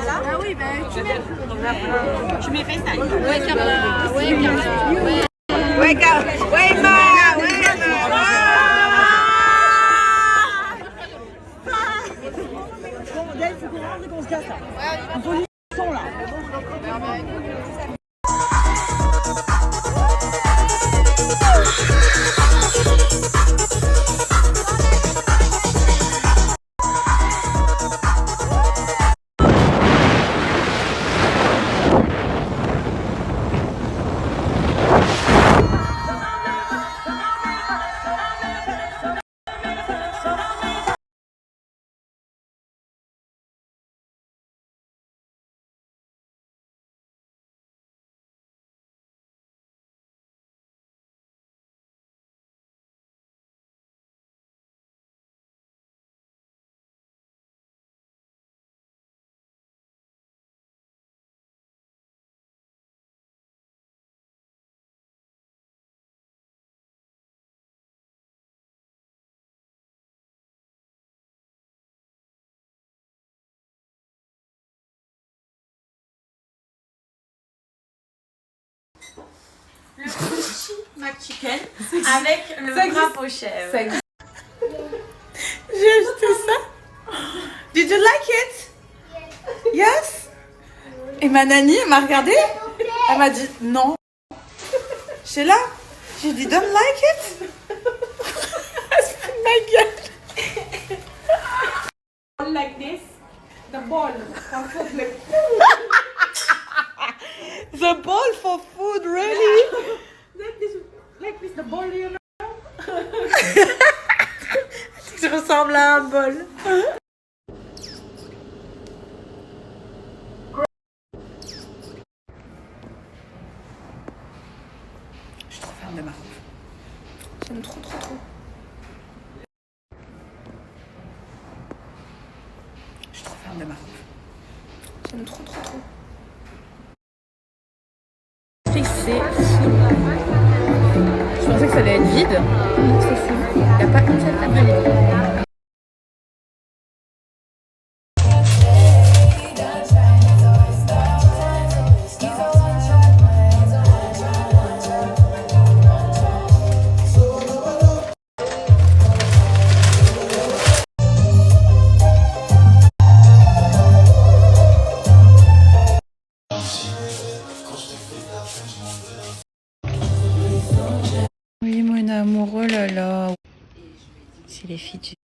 Ah oui, ben tu mets FaceTime. Ouais, Carla. Ouais, Carla. Ouais, Carla. Ouais, Ma. Ouais, Ma. Bon, Gaël, faut qu'on rentre et qu'on se casse là. Il faut du son là. Le Crunchy McChicken avec le wrap aux chèvres. J'ai acheté ça. Did you like it? Yes? Et ma nanny, elle m'a regardé. Elle m'a dit non. J'étais là. J'ai dit don't like it? Elle se fout de ma gueule. Like this, the ball. The ball for food, really? Like this, the ball, you know. Je ressemble à un bol. Je suis trop fan de ma robe. J'aime trop. Je suis trop fan de ma robe. J'aime trop. Je pensais que ça allait être vide. C'est fou. Il n'y a pas une seule table de libre. Oui, mon amoureux, là. C'est les filles du...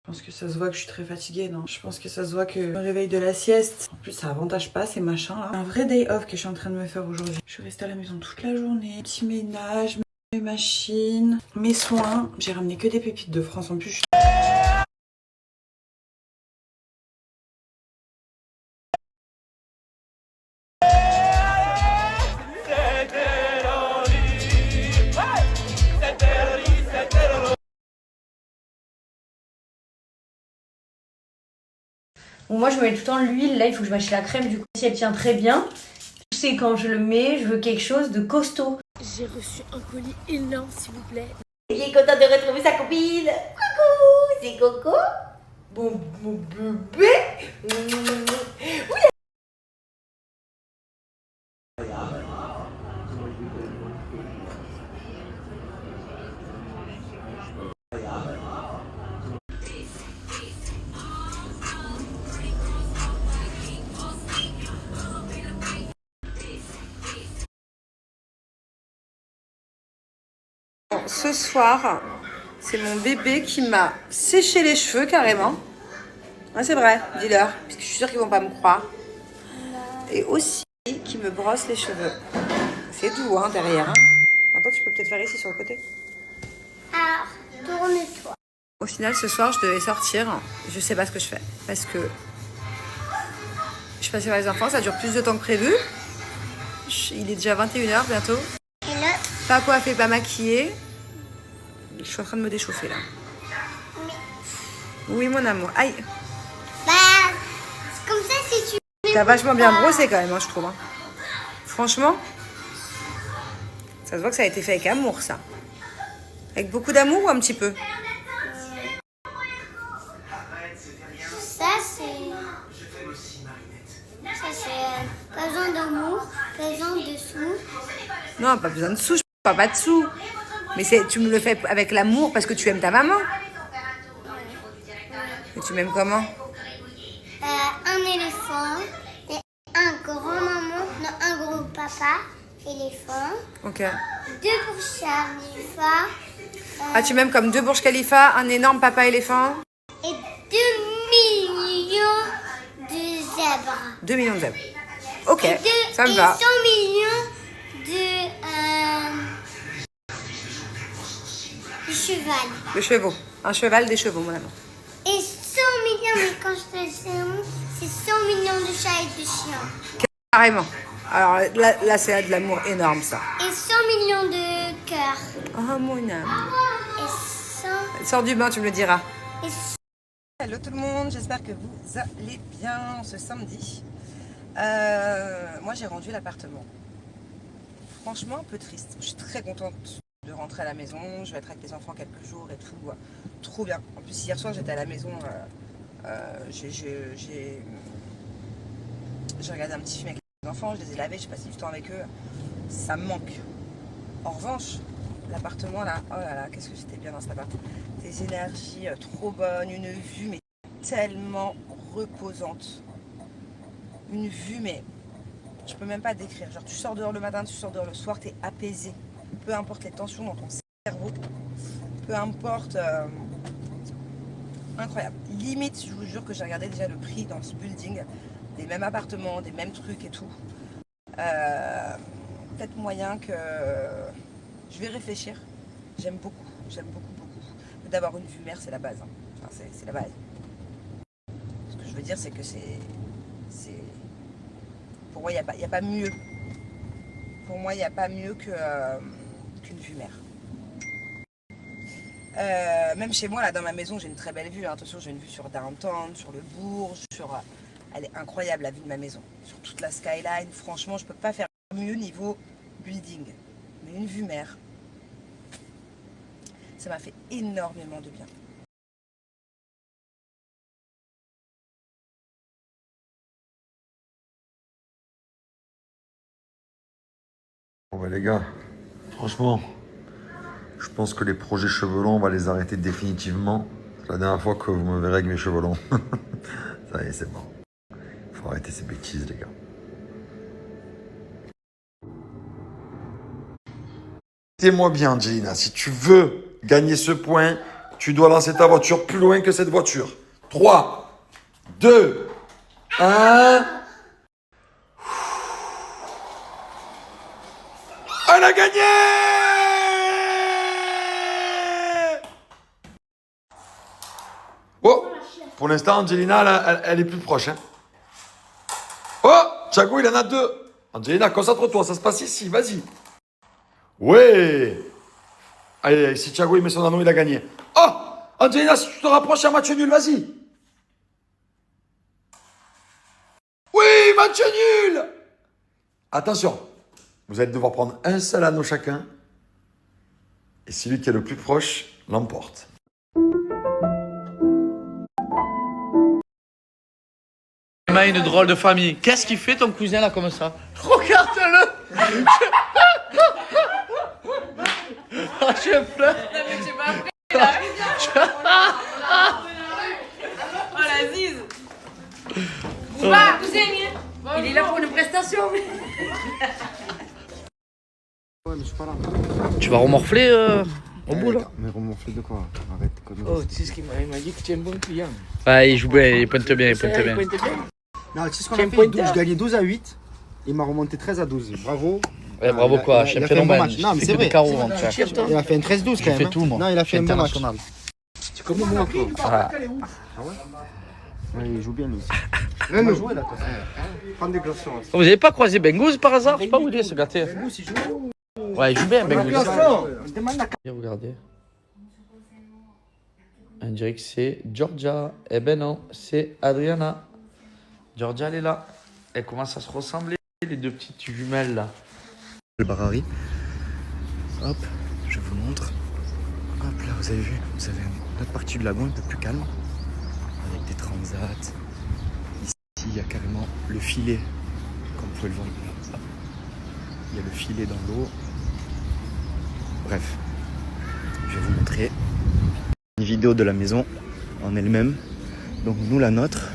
Je pense que ça se voit que je suis très fatiguée, non? Je pense que ça se voit que je me réveille de la sieste. En plus, ça avantage pas ces machins là. Un vrai day off que je suis en train de me faire aujourd'hui. Je suis restée à la maison toute la journée. Petit ménage, mes machines, mes soins. J'ai ramené que des pépites de France en plus. Bon, moi je me mets tout le temps l'huile, là il faut que je mâche la crème, du coup si elle tient très bien. Je sais quand je le mets, je veux quelque chose de costaud. J'ai reçu un colis énorme s'il vous plaît. Il est content de retrouver sa copine. Coucou, c'est Coco. Bon bébé. Ce soir, c'est mon bébé qui m'a séché les cheveux carrément. Ah, c'est vrai, dis-leur, parce que je suis sûre qu'ils vont pas me croire. Et aussi qui me brosse les cheveux. C'est doux hein, derrière. Hein. Attends, tu peux peut-être faire ici sur le côté. Alors, tourne-toi. Au final, ce soir, je devais sortir. Je sais pas ce que je fais. Parce que je suis passée voir les enfants, ça dure plus de temps que prévu. Il est déjà 21h bientôt. Et là, Pas coiffé, pas maquillé. Je suis en train de me déchauffer là. Oui, mon amour. Aïe, bah, c'est comme ça si tu... t'as vachement bien brossé quand même, hein, je trouve. Hein. Franchement, ça se voit que ça a été fait avec amour, ça. Avec beaucoup d'amour ou un petit peu? Ça, c'est... pas besoin d'amour, pas besoin de sous. Non, pas besoin de sous, je parle pas de sous. Mais tu me le fais avec l'amour parce que tu aimes ta maman. Et tu m'aimes comment? Un éléphant et un grand-maman, non, un gros papa éléphant. Ok. 2 pour Charles Khalifa Ah, tu m'aimes comme 2 Burj Khalifa, un énorme papa éléphant? et 2 millions de zèbres. 2 millions de zèbres. Ok, Et ça me va. 100 millions de cheval. De chevaux. Un cheval, des chevaux, mon amour. Et 100 millions, mais quand je te dis c'est 100 millions de chats et de chiens. Carrément. Alors là c'est de l'amour énorme, ça. Et 100 millions de cœurs. Oh, mon amour. Et 100... Sors du bain, tu me le diras. Et Hello tout le monde, j'espère que vous allez bien ce samedi. Moi j'ai rendu l'appartement. Franchement un peu triste. Je suis très contente de rentrer à la maison. Je vais être avec les enfants quelques jours et tout. Trop bien. En plus hier soir j'étais à la maison. J'ai regardé un petit film avec les enfants. Je les ai lavés, j'ai passé du temps avec eux. Ça me manque. En revanche, l'appartement là, oh là là, qu'est-ce que j'étais bien dans cet appart. Des énergies trop bonnes, une vue mais tellement reposante. Une vue mais je peux même pas décrire. Genre tu sors dehors le matin, tu sors dehors le soir, t'es apaisé. Peu importe les tensions dans ton cerveau, peu importe. Incroyable. Limite, je vous jure que j'ai regardé déjà le prix dans ce building, des mêmes appartements, des mêmes trucs et tout. Peut-être moyen que je vais réfléchir. J'aime beaucoup, beaucoup. D'avoir une vue mer, c'est la base. Hein. Enfin, c'est la base. Ce que je veux dire, c'est que c'est... Pour moi, il n'y a pas mieux. Pour moi, il n'y a pas mieux qu'une vue mer. Même chez moi, là, dans ma maison, j'ai une très belle vue. Hein. Attention, j'ai une vue sur Downtown, sur le Bourges, elle est incroyable, la vue de ma maison. Sur toute la skyline, franchement, je peux pas faire mieux niveau building. Mais une vue mer, ça m'a fait énormément de bien. Bon bah les gars, franchement, je pense que les projets cheveux longs, on va les arrêter définitivement. C'est la dernière fois que vous me verrez avec mes cheveux longs. Ça y est, c'est bon. Faut arrêter ces bêtises, les gars. Écoutez-moi bien, Angelina, si tu veux gagner ce point, tu dois lancer ta voiture plus loin que cette voiture. 3, 2, 1... Elle a gagné! Oh! Pour l'instant, Angelina, elle est plus proche. Hein. Oh! Thiago, il en a 2. Angelina, concentre-toi, ça se passe ici, vas-y. Ouais! Allez, si Thiago il met son anneau, il a gagné. Oh! Angelina, si tu te rapproches, un match nul, vas-y. Oui, match nul! Attention. Vous allez devoir prendre un seul anneau chacun. Et celui qui est le plus proche l'emporte. Emma, une drôle de famille. Qu'est-ce qu'il fait ton cousin là comme ça? Regarde-le. Oh, je pleure. Oh la zise. Il est là pour une prestation. Tu vas remorfler au bout là? Mais remonfler de quoi? Arrête de conneries. Oh, tu sais ce qu'il m'a dit que tu es un bon client. Ouais, il joue bien, il pointe bien, il pointe bien. Non, tu sais ce qu'on a fait? Je gagnais 12 à 8. Il m'a remonté 13 à 12. Bravo. Ouais, bravo quoi, il a fait champion un bon man. match. Non, mais c'est vrai. Il a fait un 13-12 quand J'ai même. fait tout moi. Non, il a fait un bon match. international. C'est comme moi, quoi. Ah. Ouais, il joue bien lui aussi. Viens me jouer là, toi. Prends des glaçons. Vous avez pas croisé Bengouz par hasard? Je sais pas où il est ce gâté. Ouais, il joue bien Bengouz. Regardez. On dirait que c'est Georgia. Eh ben non, c'est Adriana. Georgia, elle est là. Elle commence à se ressembler, les deux petites jumelles là. Le Barari. Hop, je vous montre. Hop là, vous avez vu, vous avez une autre partie du lagon un peu plus calme. Avec des transats. Ici, il y a carrément le filet, comme vous pouvez le voir. Hop. Il y a le filet dans l'eau. Bref, je vais vous montrer une vidéo de la maison en elle-même. Donc nous, la nôtre,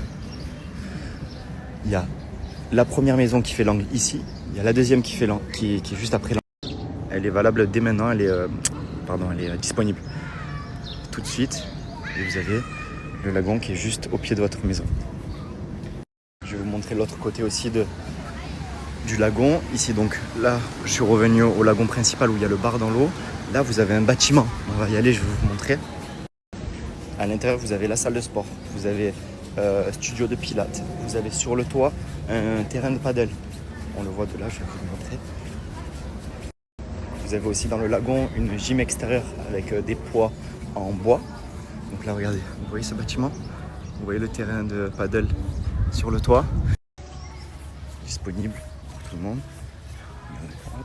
il y a la première maison qui fait l'angle ici. Il y a la deuxième qui fait l'angle, qui est juste après l'angle. Elle est valable dès maintenant, elle est disponible tout de suite. Et vous avez le lagon qui est juste au pied de votre maison. Je vais vous montrer l'autre côté aussi du lagon. Ici donc, là je suis revenu au lagon principal où il y a le bar dans l'eau. Là vous avez un bâtiment, on va y aller, je vais vous montrer. À l'intérieur vous avez la salle de sport, vous avez studio de pilates, vous avez sur le toit un terrain de paddle. On le voit de là, je vais vous montrer. Vous avez aussi dans le lagon une gym extérieure avec des poids en bois. Donc là regardez, vous voyez ce bâtiment? Vous voyez le terrain de paddle sur le toit. Disponible pour tout le monde. Hop.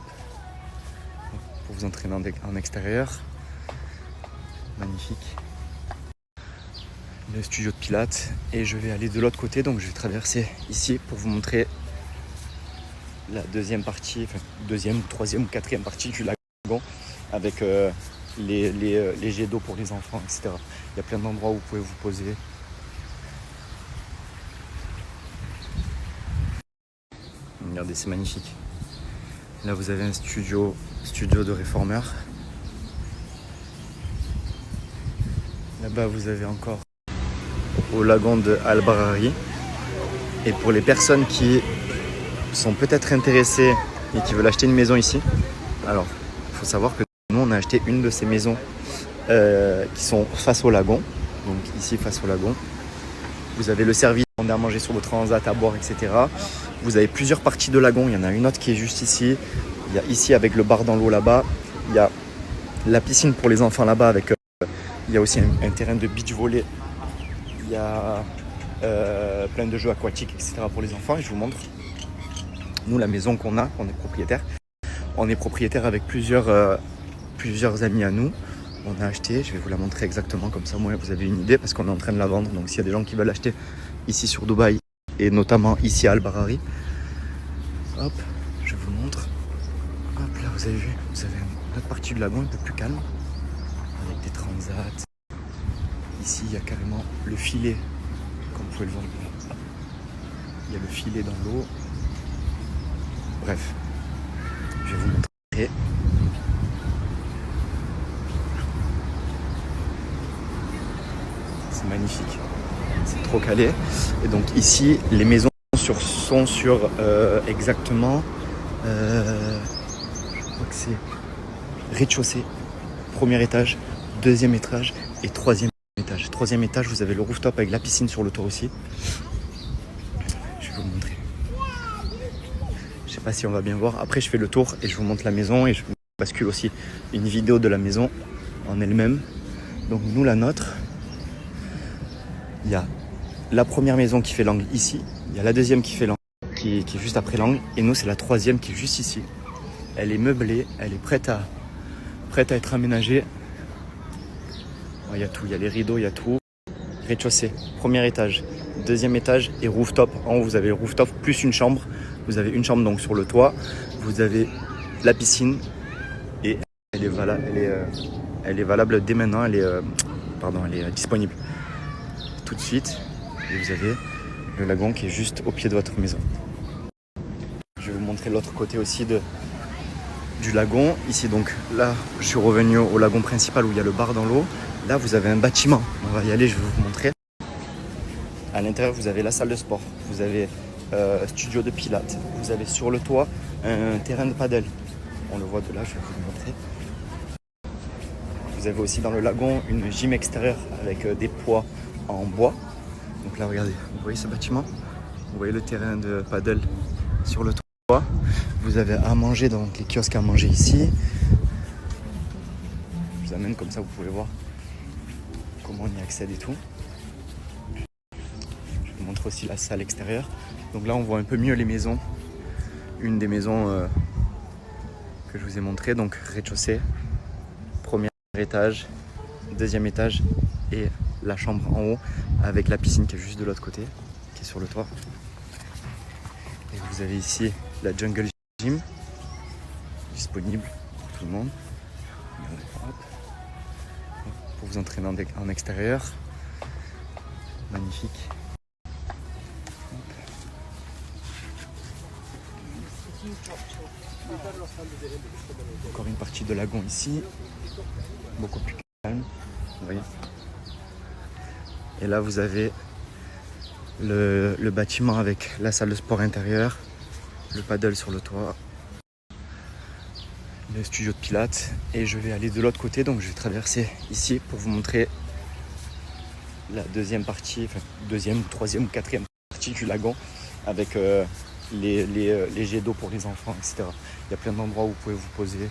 Pour vous entraîner en extérieur. Magnifique. Le studio de pilates. Et je vais aller de l'autre côté, donc je vais traverser ici pour vous montrer la deuxième partie, enfin deuxième, troisième ou quatrième partie du lagon avec les jets d'eau pour les enfants, etc. Il y a plein d'endroits où vous pouvez vous poser. Regardez, c'est magnifique. Là, vous avez un studio de réformeur. Là-bas, vous avez encore au lagon de Al-Barari. Et pour les personnes qui sont peut-être intéressés et qui veulent acheter une maison ici, alors il faut savoir que nous on a acheté une de ces maisons qui sont face au lagon, donc ici face au lagon. Vous avez le service, on a à manger sur le transat, à boire, etc. Vous avez plusieurs parties de lagon, il y en a une autre qui est juste ici, il y a ici avec le bar dans l'eau là-bas, il y a la piscine pour les enfants là-bas avec il y a aussi un terrain de beach volley, il y a plein de jeux aquatiques, etc. pour les enfants, et je vous montre. Nous, la maison qu'on est propriétaire. On est propriétaire avec plusieurs amis à nous. On a acheté, je vais vous la montrer exactement comme ça, moi vous avez une idée parce qu'on est en train de la vendre. Donc s'il y a des gens qui veulent acheter ici sur Dubaï et notamment ici à Al-Barari, hop, je vous montre. Hop là, vous avez vu, vous avez une autre partie du lagon un peu plus calme avec des transats. Ici, il y a carrément le filet, comme vous pouvez le voir. Il y a le filet dans l'eau. Bref, je vais vous montrer. C'est magnifique, c'est trop calé. Et donc ici, les maisons sont sur exactement, je crois que c'est rez-de-chaussée, premier étage, deuxième étage et troisième étage. Troisième étage, vous avez le rooftop avec la piscine sur le toit aussi. Je vais vous montrer. Je sais pas si on va bien voir. Après, je fais le tour et je vous montre la maison et je bascule aussi une vidéo de la maison en elle-même. Donc nous, la nôtre, il y a la première maison qui fait l'angle ici. Il y a la deuxième qui fait l'angle, qui est juste après l'angle. Et nous, c'est la troisième qui est juste ici. Elle est meublée, elle est prête prête à être aménagée. Il y a tout, il y a les rideaux, il y a tout. Rez-de-chaussée, premier étage, deuxième étage et rooftop. En haut, vous avez le rooftop plus une chambre. Vous avez une chambre donc sur le toit. Vous avez la piscine et elle est valable dès maintenant. Elle est disponible tout de suite. Et vous avez le lagon qui est juste au pied de votre maison. Je vais vous montrer l'autre côté aussi du lagon. Ici donc, là, je suis revenu au lagon principal où il y a le bar dans l'eau. Là, vous avez un bâtiment. On va y aller, je vais vous montrer. À l'intérieur, vous avez la salle de sport. Vous avez studio de pilates. Vous avez sur le toit un terrain de paddle. On le voit de là, je vais vous le montrer. Vous avez aussi dans le lagon une gym extérieure avec des poids en bois. Donc là, regardez, vous voyez ce bâtiment? Vous voyez le terrain de paddle sur le toit. Vous avez à manger, donc les kiosques à manger ici. Je vous amène comme ça, vous pouvez voir comment on y accède et tout. Je vous montre aussi la salle extérieure. Donc là, on voit un peu mieux les maisons. Une des maisons que je vous ai montré, donc rez-de-chaussée, premier étage, deuxième étage et la chambre en haut avec la piscine qui est juste de l'autre côté, qui est sur le toit. Et vous avez ici la Jungle Gym disponible pour tout le monde. Hop. Pour vous entraîner en extérieur. Magnifique. Encore une partie de lagon ici, beaucoup plus calme, vous voyez. Et là vous avez le bâtiment avec la salle de sport intérieure, le paddle sur le toit, le studio de pilates. Et je vais aller de l'autre côté, donc je vais traverser ici pour vous montrer la deuxième partie, enfin deuxième, troisième ou quatrième partie du lagon avec les jets d'eau pour les enfants, etc. Il y a plein d'endroits où vous pouvez vous poser.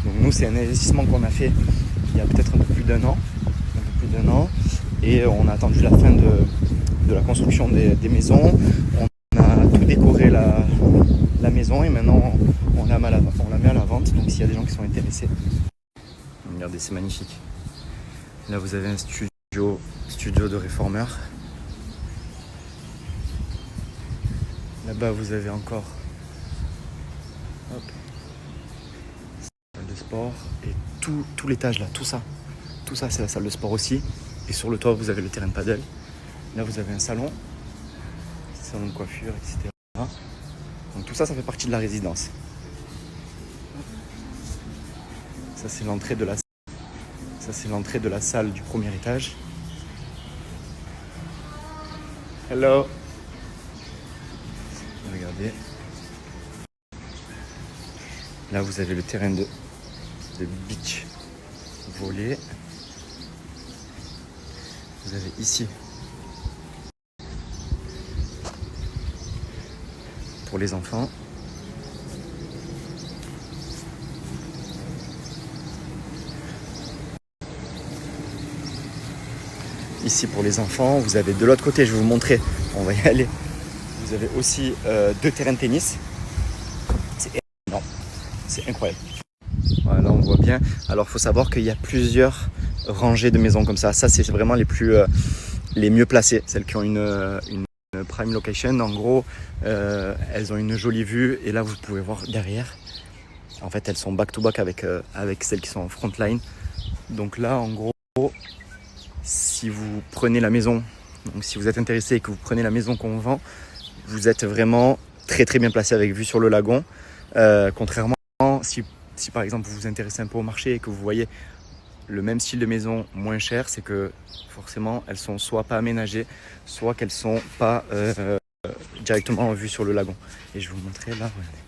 Donc nous, c'est un investissement qu'on a fait il y a peut-être un peu plus d'un an. Et on a attendu la fin de la construction des maisons. On a tout décoré la maison et maintenant on la met à la vente. Donc s'il y a des gens qui sont intéressés, regardez, c'est magnifique. Là, vous avez un studio de réformeur. Là-bas, vous avez encore salle de sport et tout l'étage là, tout ça c'est la salle de sport aussi. Et sur le toit, vous avez le terrain de paddle. Là, vous avez un salon de coiffure, etc. Donc tout ça, ça fait partie de la résidence. Ça, c'est l'entrée de la salle du premier étage. Hello. Regardez. Là, vous avez le terrain de beach volley. Vous avez ici pour les enfants. Ici pour les enfants, vous avez de l'autre côté, je vais vous montrer, on va y aller. Vous avez aussi 2 terrains de tennis. C'est énorme, c'est incroyable. Voilà, on voit bien. Alors il faut savoir qu'il y a plusieurs rangées de maisons comme ça. Ça, c'est vraiment les mieux placées, celles qui ont une prime location. En gros, elles ont une jolie vue et là vous pouvez voir derrière. En fait, elles sont back to back avec celles qui sont en front line. Donc là, en gros, si vous prenez la maison, donc si vous êtes intéressé et que vous prenez la maison qu'on vend, vous êtes vraiment très très bien placé avec vue sur le lagon. Contrairement si par exemple vous vous intéressez un peu au marché et que vous voyez le même style de maison moins cher, c'est que forcément elles sont soit pas aménagées, soit qu'elles sont pas directement en vue sur le lagon. Et je vais vous montrer là, regardez.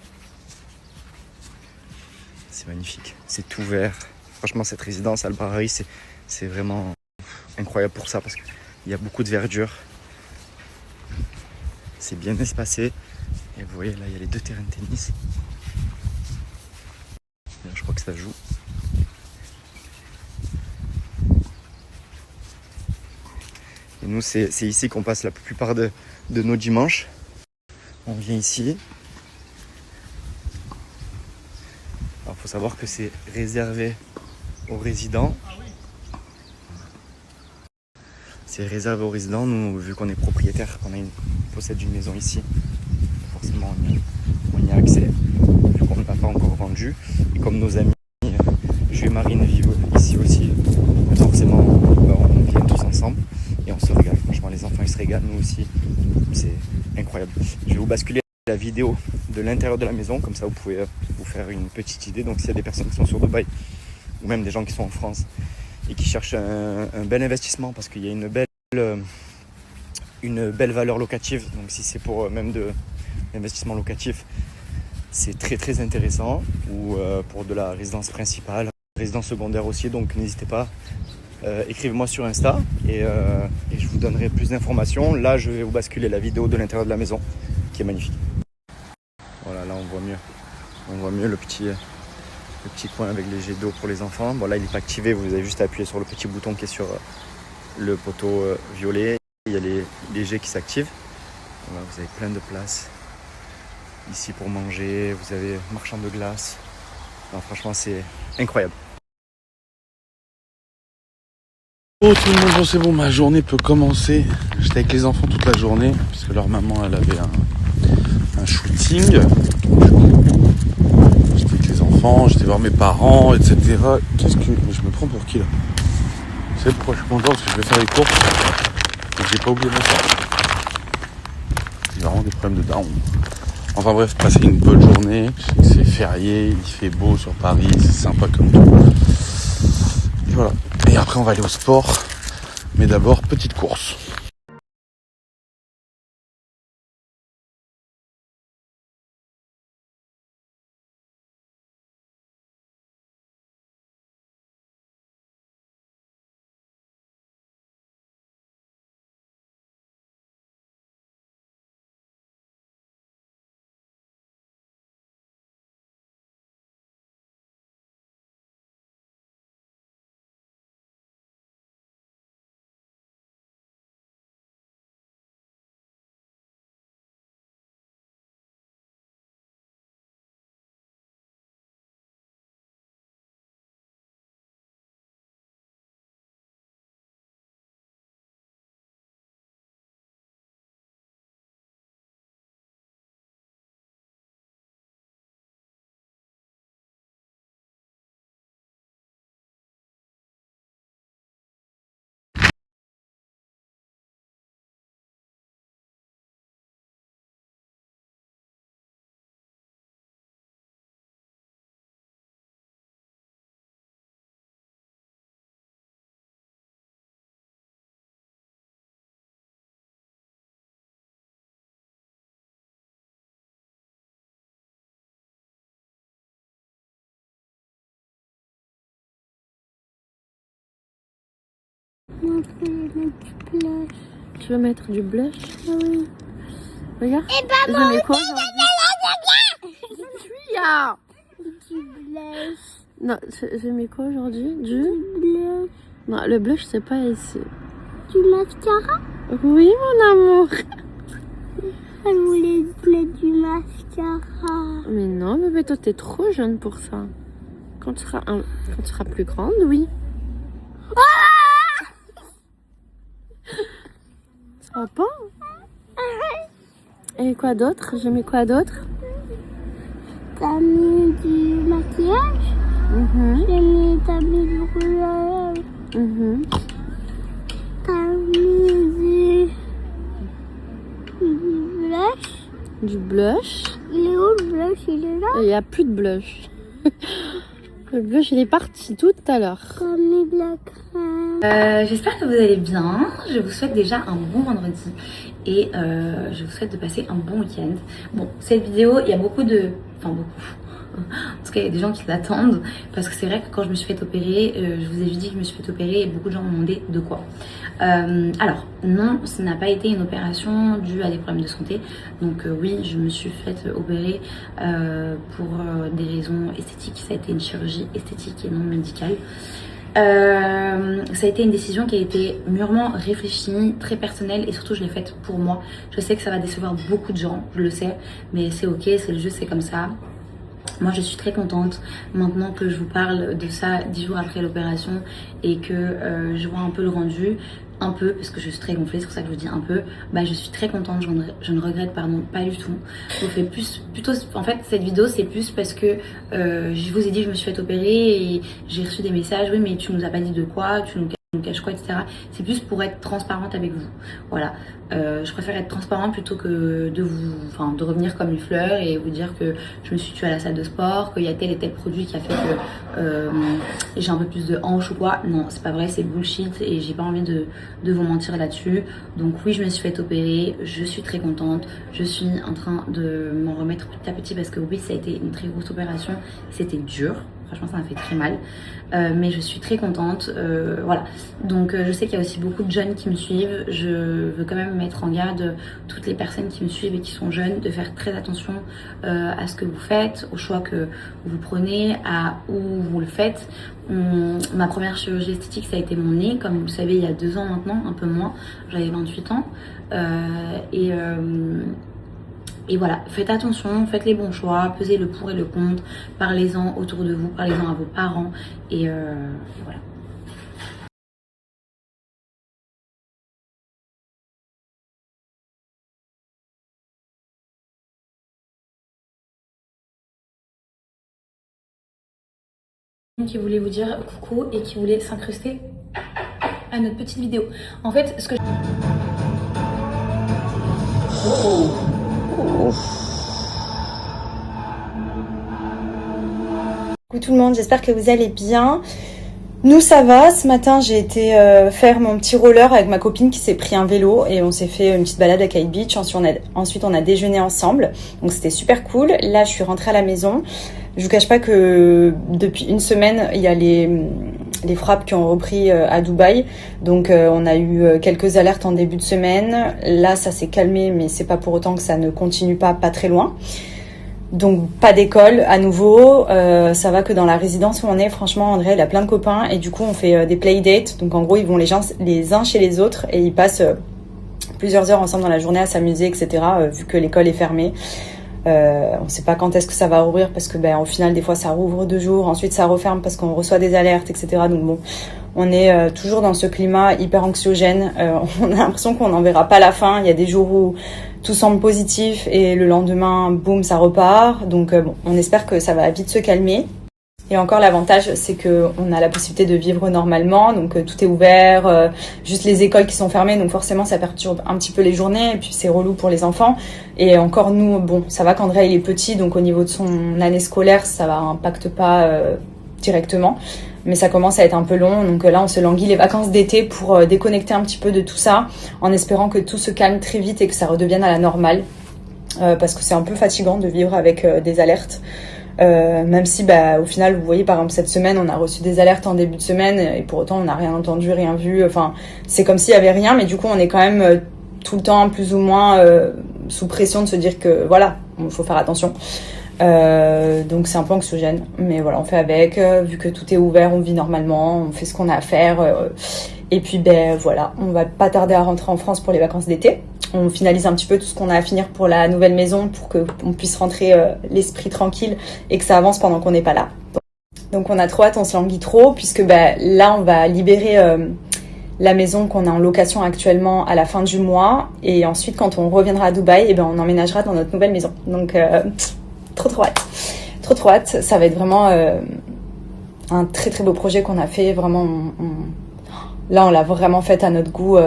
C'est magnifique, c'est tout vert. Franchement, cette résidence Al Barari, c'est vraiment incroyable pour ça parce qu'il y a beaucoup de verdure. C'est bien espacé. Et vous voyez, là, il y a les 2 terrains de tennis. Là, je crois que ça joue. Et nous, c'est ici qu'on passe la plupart de nos dimanches. On vient ici. savoir que c'est réservé aux résidents. C'est réservé aux résidents. Nous, vu qu'on est propriétaire, qu'on possède une maison ici, forcément on y a accès, vu qu'on ne l'a pas encore vendu. Et comme nos amis Jules et Marine vivent ici aussi, forcément on vient tous ensemble et on se régale. Franchement, les enfants ils se régalent, nous aussi, c'est incroyable. Je vais vous basculer la vidéo de l'intérieur de la maison, comme ça vous pouvez vous faire une petite idée. Donc s'il y a des personnes qui sont sur Dubaï ou même des gens qui sont en France et qui cherchent un bel investissement, parce qu'il y a une belle valeur locative, donc si c'est pour même de l'investissement locatif, c'est très très intéressant, ou pour de la résidence principale, résidence secondaire aussi. Donc n'hésitez pas, écrivez-moi sur Insta et je vous donnerai plus d'informations. Là je vais vous basculer la vidéo de l'intérieur de la maison qui est magnifique. Voilà, là on voit mieux le petit coin avec les jets d'eau pour les enfants. Bon, là il n'est pas activé, vous avez juste à appuyer sur le petit bouton qui est sur le poteau violet. Il y a les jets qui s'activent. Voilà, vous avez plein de place ici pour manger, vous avez marchand de glace. Non, franchement c'est incroyable. Oh tout le monde, bon, c'est bon, ma journée peut commencer. J'étais avec les enfants toute la journée, puisque leur maman elle avait un shooting. J'étais avec les enfants, j'étais voir mes parents, etc. Qu'est-ce que. Mais je me prends pour qui là? Vous savez pourquoi je suis content? Parce que je vais faire les courses et que j'ai pas oublié mon sac. J'ai vraiment des problèmes de down. Enfin bref, passez une bonne journée. C'est férié, il fait beau sur Paris, c'est sympa comme tout. Et voilà. Et après on va aller au sport. Mais d'abord, petite course. Moi, je vais mettre du blush. Tu veux mettre du blush? Oui. Regarde. Et bah, Je mets quoi aujourd'hui? Du blush. Non, je mets quoi aujourd'hui? Du blush. Non, le blush c'est pas ici. Du mascara. Oui mon amour. Elle voulait mettre du mascara. Mais non bébé, toi t'es trop jeune pour ça. Quand tu seras plus grande, oui. Ça va pas? Et quoi d'autre? J'ai mis quoi d'autre? T'as mis du maquillage. T'as mis du rouge. T'as mis du blush. Du blush? Il est où le blush? Il est là. Il n'y a plus de blush. Le blush il est parti tout à l'heure. T'as mis de la crème. J'espère que vous allez bien. Je vous souhaite déjà un bon vendredi et je vous souhaite de passer un bon week-end. Bon, cette vidéo, il y a beaucoup de... Enfin beaucoup. En tout cas, il y a des gens qui l'attendent parce que c'est vrai que quand je me suis fait opérer, je vous ai juste dit que je me suis fait opérer et beaucoup de gens m'ont demandé de quoi. Alors, non, ce n'a pas été une opération due à des problèmes de santé. Donc oui, je me suis fait opérer pour des raisons esthétiques. Ça a été une chirurgie esthétique et non médicale. Ça a été une décision qui a été mûrement réfléchie, très personnelle et surtout je l'ai faite pour moi. Je sais que ça va décevoir beaucoup de gens, je le sais, mais c'est ok, c'est le jeu, c'est comme ça. moi je suis très contente maintenant que je vous parle de ça 10 jours après l'opération et que je vois un peu le rendu. Un peu, parce que je suis très gonflée, c'est pour ça que je vous dis un peu, bah je suis très contente, je ne regrette pardon pas du tout. Je vous fais plutôt, en fait cette vidéo c'est plus parce que je vous ai dit je me suis fait opérer et j'ai reçu des messages, oui mais tu nous as pas dit de quoi, tu nous caches quoi, etc. C'est plus pour être transparente avec vous, voilà. Je préfère être transparente plutôt que de revenir comme une fleur et vous dire que je me suis tuée à la salle de sport, qu'il y a tel et tel produit qui a fait que j'ai un peu plus de hanches ou quoi. Non, c'est pas vrai, c'est bullshit et j'ai pas envie de vous mentir là-dessus. Donc oui, je me suis fait opérer, je suis très contente, je suis en train de m'en remettre petit à petit parce que oui, ça a été une très grosse opération, c'était dur. Franchement, ça m'a fait très mal. Mais je suis très contente. Voilà. Donc, je sais qu'il y a aussi beaucoup de jeunes qui me suivent. Je veux quand même mettre en garde toutes les personnes qui me suivent et qui sont jeunes de faire très attention à ce que vous faites, aux choix que vous prenez, à où vous le faites. Ma première chirurgie esthétique, ça a été mon nez. Comme vous le savez, il y a 2 ans maintenant, un peu moins. J'avais 28 ans. Et voilà, faites attention, faites les bons choix, pesez le pour et le contre, parlez-en autour de vous, parlez-en à vos parents, et voilà. Qui voulait vous dire coucou et qui voulait s'incruster à notre petite vidéo. En fait, ce que Coucou tout le monde, j'espère que vous allez bien. Nous ça va, ce matin j'ai été faire mon petit roller avec ma copine qui s'est pris un vélo et on s'est fait une petite balade à Kite Beach. Ensuite on a déjeuné ensemble, donc c'était super cool. Là je suis rentrée à la maison. Je vous cache pas que depuis une semaine il y a les frappes qui ont repris à Dubaï. Donc on a eu quelques alertes en début de semaine. Là ça s'est calmé mais c'est pas pour autant que ça ne continue pas très loin. Donc pas d'école à nouveau, ça va que dans la résidence où on est, franchement André il a plein de copains et du coup on fait des playdates. Donc en gros ils vont les uns chez les autres et ils passent plusieurs heures ensemble dans la journée à s'amuser, etc. Vu que l'école est fermée. On sait pas quand est-ce que ça va rouvrir parce que au final des fois ça rouvre 2 jours, ensuite ça referme parce qu'on reçoit des alertes, etc. Donc bon, on est toujours dans ce climat hyper anxiogène. On a l'impression qu'on n'en verra pas la fin. Il y a des jours où tout semble positif et le lendemain, boum, ça repart. Donc bon, on espère que ça va vite se calmer. Et encore l'avantage, c'est que on a la possibilité de vivre normalement, donc tout est ouvert, juste les écoles qui sont fermées, donc forcément ça perturbe un petit peu les journées, et puis c'est relou pour les enfants. Et encore nous, bon, ça va qu'André il est petit, donc au niveau de son année scolaire, ça impacte pas directement, mais ça commence à être un peu long, donc là on se languit les vacances d'été pour déconnecter un petit peu de tout ça, en espérant que tout se calme très vite et que ça redevienne à la normale, parce que c'est un peu fatigant de vivre avec des alertes. Même si au final vous voyez par exemple cette semaine on a reçu des alertes en début de semaine et pour autant on n'a rien entendu, rien vu, enfin c'est comme s'il y avait rien, mais du coup on est quand même tout le temps plus ou moins sous pression de se dire que voilà, il faut faire attention. Donc c'est un peu anxiogène, mais voilà on fait avec, vu que tout est ouvert on vit normalement, on fait ce qu'on a à faire, et puis voilà, on va pas tarder à rentrer en France pour les vacances d'été. On finalise un petit peu tout ce qu'on a à finir pour la nouvelle maison pour qu'on puisse rentrer l'esprit tranquille et que ça avance pendant qu'on n'est pas là. Donc on a trop hâte, on se languit trop, puisque là on va libérer la maison qu'on a en location actuellement à la fin du mois, et ensuite quand on reviendra à Dubaï, on emménagera dans notre nouvelle maison. Donc trop hâte, ça va être vraiment un très très beau projet qu'on a fait, vraiment là on l'a vraiment fait à notre goût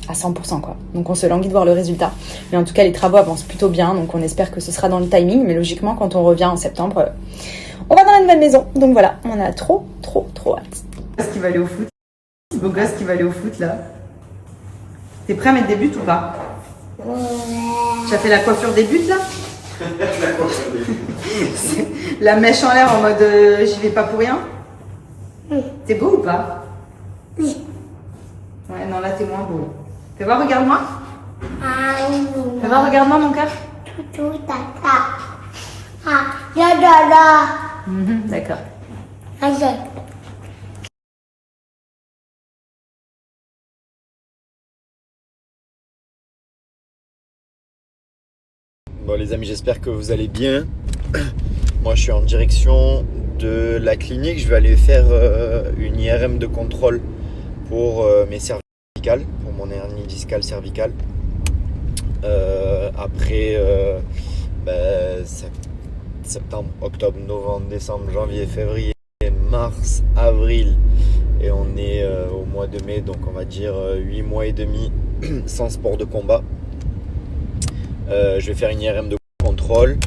à 100% quoi. Donc on se languit de voir le résultat, mais en tout cas les travaux avancent plutôt bien, donc on espère que ce sera dans le timing, mais logiquement quand on revient en septembre on va dans la nouvelle maison. Donc voilà, on a trop hâte. Qui va aller au foot, beau gosse qui va aller au foot là. T'es prêt à mettre des buts ou pas? Tu as fait la coiffure des buts là? La coiffure des buts. La mèche en l'air en mode j'y vais pas pour rien. T'es beau ou pas? Oui. Ouais, non, là t'es moins beau. Fais voir, regarde-moi. Fais voir, regarde-moi mon cœur. D'accord. Bon les amis, j'espère que vous allez bien. Moi je suis en direction de la clinique, je vais aller faire une IRM de contrôle pour mes cervicales, pour mon hernie discale cervicale. Après septembre, octobre, novembre, décembre, janvier, février, mars, avril et on est au mois de mai, donc on va dire 8 mois et demi sans sport de combat. Je vais faire une IRM de contrôle.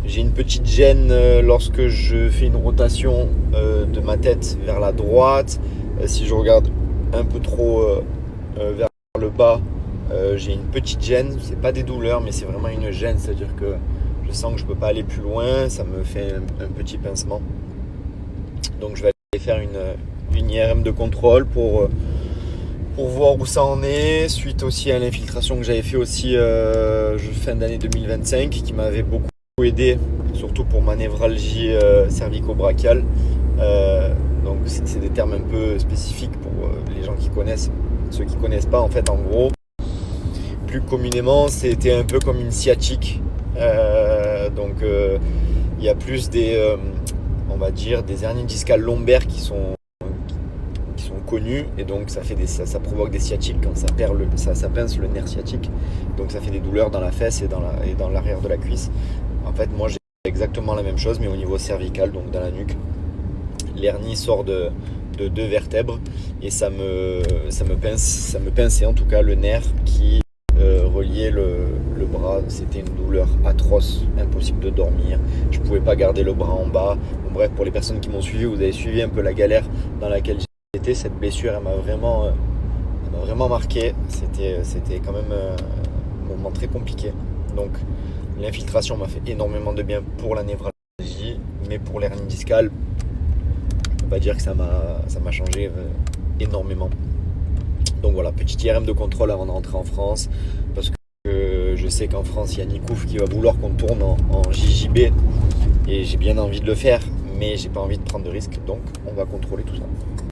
J'ai une petite gêne lorsque je fais une rotation de ma tête vers la droite. Si je regarde un peu trop vers le bas, j'ai une petite gêne. C'est pas des douleurs, mais c'est vraiment une gêne, c'est-à-dire que je sens que je peux pas aller plus loin, ça me fait un petit pincement. Donc je vais aller faire une IRM de contrôle pour voir où ça en est, suite aussi à l'infiltration que j'avais fait aussi fin d'année 2025, qui m'avait beaucoup aidé, surtout pour ma névralgie cervico-brachiale. Donc c'est des termes un peu spécifiques pour les gens qui connaissent. Ceux qui connaissent pas, en fait, en gros, plus communément, c'était un peu comme une sciatique. Donc il y a plus on va dire des hernies discales lombaires qui sont connues, et donc ça provoque des sciatiques quand ça pince le nerf sciatique, donc ça fait des douleurs dans la fesse et dans l'arrière de la cuisse. En fait, moi j'ai exactement la même chose, mais au niveau cervical, donc dans la nuque. L'hernie sort de 2 vertèbres et ça me pinçait en tout cas le nerf qui reliait le bras. C'était une douleur atroce, impossible de dormir, je pouvais pas garder le bras en bas. Bon, bref, pour les personnes qui m'ont suivi, vous avez suivi un peu la galère dans laquelle j'étais. Cette blessure, elle m'a vraiment marqué. C'était quand même un moment très compliqué. Donc l'infiltration m'a fait énormément de bien pour la névralgie, mais pour l'hernie discale, je peux pas dire que ça m'a changé énormément. Donc voilà, petite IRM de contrôle avant de rentrer en France, parce que je sais qu'en France, il y a Nikouf qui va vouloir qu'on tourne en JJB, et j'ai bien envie de le faire, mais j'ai pas envie de prendre de risques, donc on va contrôler tout ça.